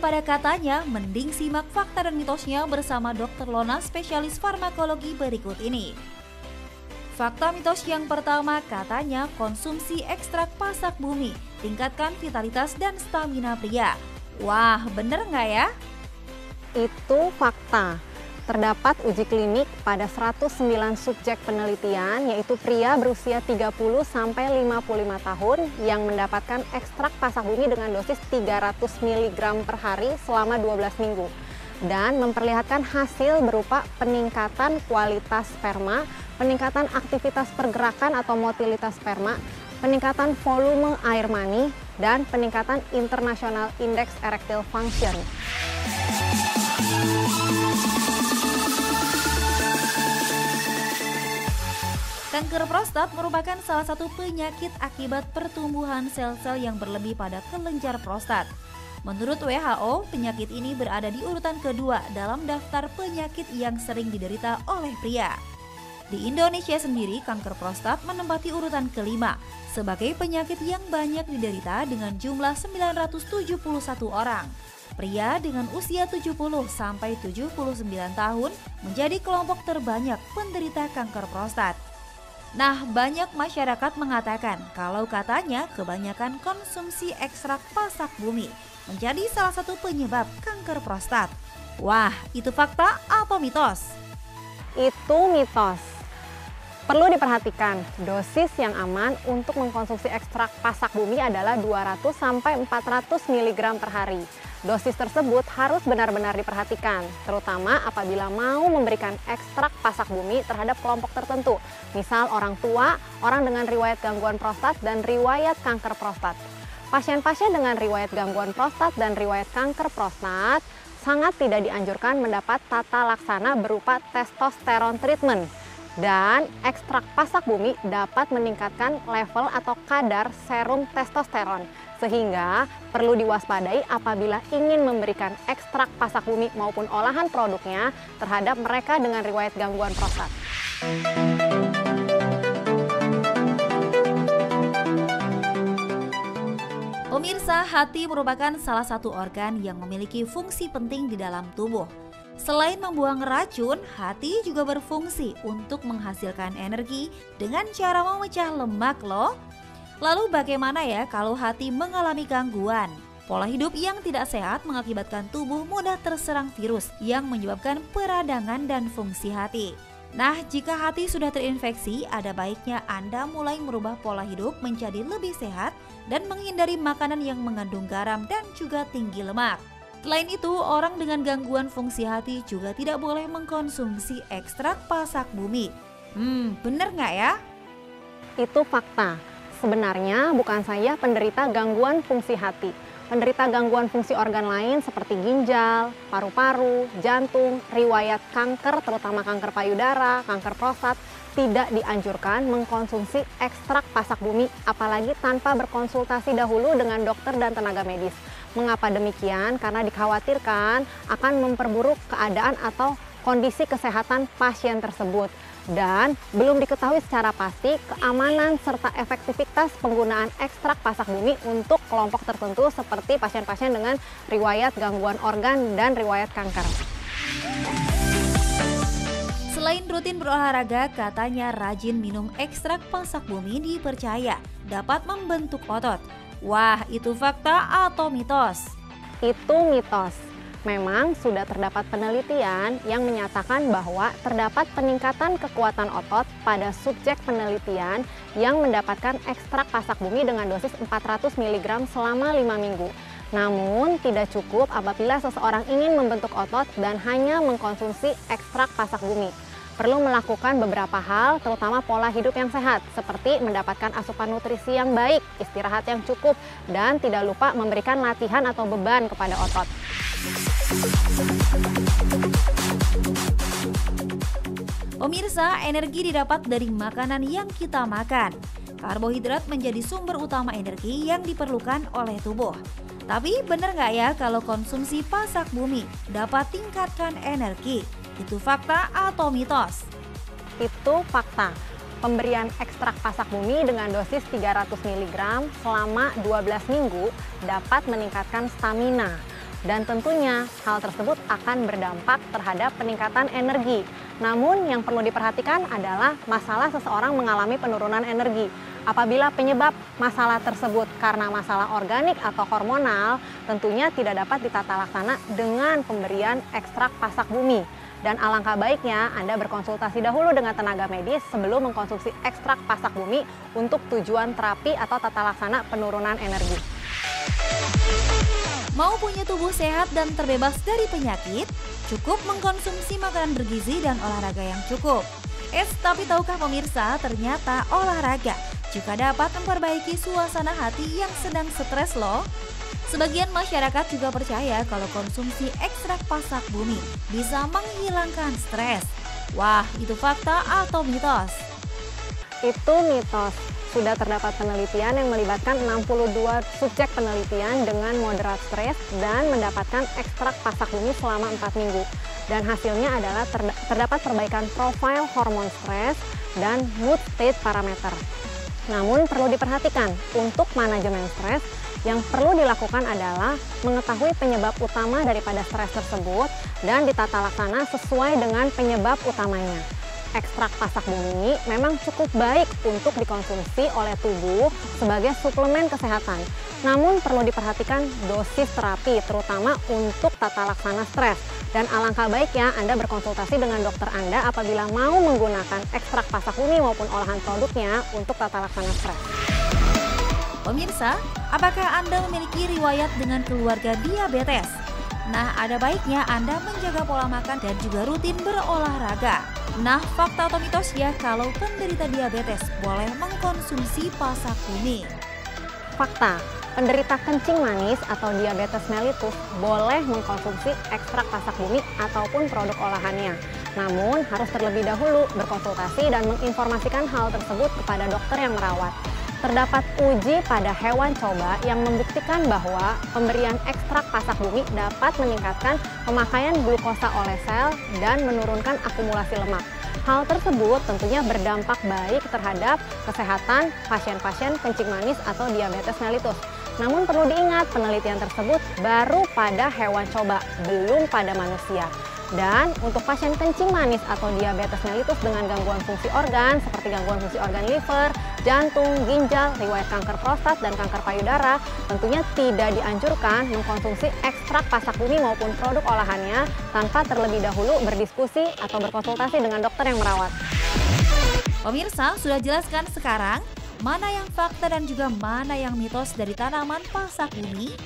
Daripada katanya, mending simak fakta dan mitosnya bersama Dr. Lona, spesialis farmakologi berikut ini. Fakta mitos yang pertama, katanya konsumsi ekstrak pasak bumi tingkatkan vitalitas dan stamina pria. Wah, bener nggak ya? Itu fakta. Terdapat uji klinik pada 109 subjek penelitian, yaitu pria berusia 30-55 tahun yang mendapatkan ekstrak pasak bumi dengan dosis 300 mg per hari selama 12 minggu. Dan memperlihatkan hasil berupa peningkatan kualitas sperma, peningkatan aktivitas pergerakan atau motilitas sperma, peningkatan volume air mani, dan peningkatan International Index Erectile Function. Kanker prostat merupakan salah satu penyakit akibat pertumbuhan sel-sel yang berlebih pada kelenjar prostat. Menurut WHO, penyakit ini berada di urutan kedua dalam daftar penyakit yang sering diderita oleh pria. Di Indonesia sendiri, kanker prostat menempati urutan kelima sebagai penyakit yang banyak diderita dengan jumlah 971 orang. Pria dengan usia 70-79 tahun menjadi kelompok terbanyak penderita kanker prostat. Nah, banyak masyarakat mengatakan kalau katanya kebanyakan konsumsi ekstrak pasak bumi menjadi salah satu penyebab kanker prostat. Wah, itu fakta apa mitos? Itu mitos. Perlu diperhatikan, dosis yang aman untuk mengkonsumsi ekstrak pasak bumi adalah 200-400 mg per hari. Dosis tersebut harus benar-benar diperhatikan, terutama apabila mau memberikan ekstrak pasak bumi terhadap kelompok tertentu, misal orang tua, orang dengan riwayat gangguan prostat, dan riwayat kanker prostat. Pasien-pasien dengan riwayat gangguan prostat dan riwayat kanker prostat sangat tidak dianjurkan mendapat tata laksana berupa testosteron treatment. Dan ekstrak pasak bumi dapat meningkatkan level atau kadar serum testosteron, sehingga perlu diwaspadai apabila ingin memberikan ekstrak pasak bumi maupun olahan produknya terhadap mereka dengan riwayat gangguan prostat. Pemirsa, hati merupakan salah satu organ yang memiliki fungsi penting di dalam tubuh. Selain membuang racun, hati juga berfungsi untuk menghasilkan energi dengan cara memecah lemak loh. Lalu bagaimana ya kalau hati mengalami gangguan? Pola hidup yang tidak sehat mengakibatkan tubuh mudah terserang virus yang menyebabkan peradangan dan fungsi hati. Nah, jika hati sudah terinfeksi, ada baiknya Anda mulai merubah pola hidup menjadi lebih sehat dan menghindari makanan yang mengandung garam dan juga tinggi lemak. Selain itu, orang dengan gangguan fungsi hati juga tidak boleh mengkonsumsi ekstrak pasak bumi. Bener nggak ya? Itu fakta. Sebenarnya bukan saya penderita gangguan fungsi hati. Penderita gangguan fungsi organ lain seperti ginjal, paru-paru, jantung, riwayat kanker terutama kanker payudara, kanker prostat, tidak dianjurkan mengkonsumsi ekstrak pasak bumi apalagi tanpa berkonsultasi dahulu dengan dokter dan tenaga medis. Mengapa demikian? Karena dikhawatirkan akan memperburuk keadaan atau kondisi kesehatan pasien tersebut. Dan belum diketahui secara pasti keamanan serta efektivitas penggunaan ekstrak pasak bumi untuk kelompok tertentu seperti pasien-pasien dengan riwayat gangguan organ dan riwayat kanker. Selain rutin berolahraga, katanya rajin minum ekstrak pasak bumi dipercaya dapat membentuk otot. Wah, itu fakta atau mitos? Itu mitos. Memang sudah terdapat penelitian yang menyatakan bahwa terdapat peningkatan kekuatan otot pada subjek penelitian yang mendapatkan ekstrak pasak bumi dengan dosis 400 mg selama 5 minggu. Namun tidak cukup apabila seseorang ingin membentuk otot dan hanya mengkonsumsi ekstrak pasak bumi. Perlu melakukan beberapa hal, terutama pola hidup yang sehat, seperti mendapatkan asupan nutrisi yang baik, istirahat yang cukup, dan tidak lupa memberikan latihan atau beban kepada otot. Pemirsa, energi didapat dari makanan yang kita makan. Karbohidrat menjadi sumber utama energi yang diperlukan oleh tubuh. Tapi benar nggak ya kalau konsumsi pasak bumi dapat tingkatkan energi? Itu fakta atau mitos? Itu fakta. Pemberian ekstrak pasak bumi dengan dosis 300 mg selama 12 minggu dapat meningkatkan stamina. dan tentunya hal tersebut akan berdampak terhadap peningkatan energi. Namun yang perlu diperhatikan adalah masalah seseorang mengalami penurunan energi. Apabila penyebab masalah tersebut karena masalah organik atau hormonal, tentunya tidak dapat ditata laksana dengan pemberian ekstrak pasak bumi. Dan alangkah baiknya Anda berkonsultasi dahulu dengan tenaga medis sebelum mengkonsumsi ekstrak pasak bumi untuk tujuan terapi atau tata laksana penurunan energi. Mau punya tubuh sehat dan terbebas dari penyakit, cukup mengkonsumsi makanan bergizi dan olahraga yang cukup. Tapi tahukah pemirsa, ternyata olahraga juga dapat memperbaiki suasana hati yang sedang stres loh. Sebagian masyarakat juga percaya kalau konsumsi ekstrak pasak bumi bisa menghilangkan stres. Wah, itu fakta atau mitos? Itu mitos. Sudah terdapat penelitian yang melibatkan 62 subjek penelitian dengan moderat stres dan mendapatkan ekstrak pasak bumi selama 4 minggu. Dan hasilnya adalah terdapat perbaikan profil hormon stres dan mood state parameter. Namun perlu diperhatikan, untuk manajemen stres, yang perlu dilakukan adalah mengetahui penyebab utama daripada stres tersebut dan ditata laksana sesuai dengan penyebab utamanya. Ekstrak pasak bumi memang cukup baik untuk dikonsumsi oleh tubuh sebagai suplemen kesehatan. Namun perlu diperhatikan dosis terapi, terutama untuk tata laksana stres. Dan alangkah baiknya Anda berkonsultasi dengan dokter Anda apabila mau menggunakan ekstrak pasak bumi maupun olahan produknya untuk tata laksana stres. Pemirsa, apakah Anda memiliki riwayat dengan keluarga diabetes? Nah, ada baiknya Anda menjaga pola makan dan juga rutin berolahraga. Nah, fakta atau mitos ya kalau penderita diabetes boleh mengkonsumsi pasak bumi? Fakta, penderita kencing manis atau diabetes mellitus boleh mengkonsumsi ekstrak pasak bumi ataupun produk olahannya. Namun, harus terlebih dahulu berkonsultasi dan menginformasikan hal tersebut kepada dokter yang merawat. Terdapat uji pada hewan coba yang membuktikan bahwa pemberian ekstrak pasak bumi dapat meningkatkan pemakaian glukosa oleh sel dan menurunkan akumulasi lemak. Hal tersebut tentunya berdampak baik terhadap kesehatan pasien-pasien kencing manis atau diabetes mellitus. Namun perlu diingat, penelitian tersebut baru pada hewan coba, belum pada manusia. Dan untuk pasien kencing manis atau diabetes mellitus dengan gangguan fungsi organ seperti gangguan fungsi organ liver, jantung, ginjal, riwayat kanker prostat dan kanker payudara, tentunya tidak dianjurkan mengkonsumsi ekstrak pasak bumi maupun produk olahannya tanpa terlebih dahulu berdiskusi atau berkonsultasi dengan dokter yang merawat. Pemirsa, sudah jelaskan sekarang mana yang fakta dan juga mana yang mitos dari tanaman pasak bumi?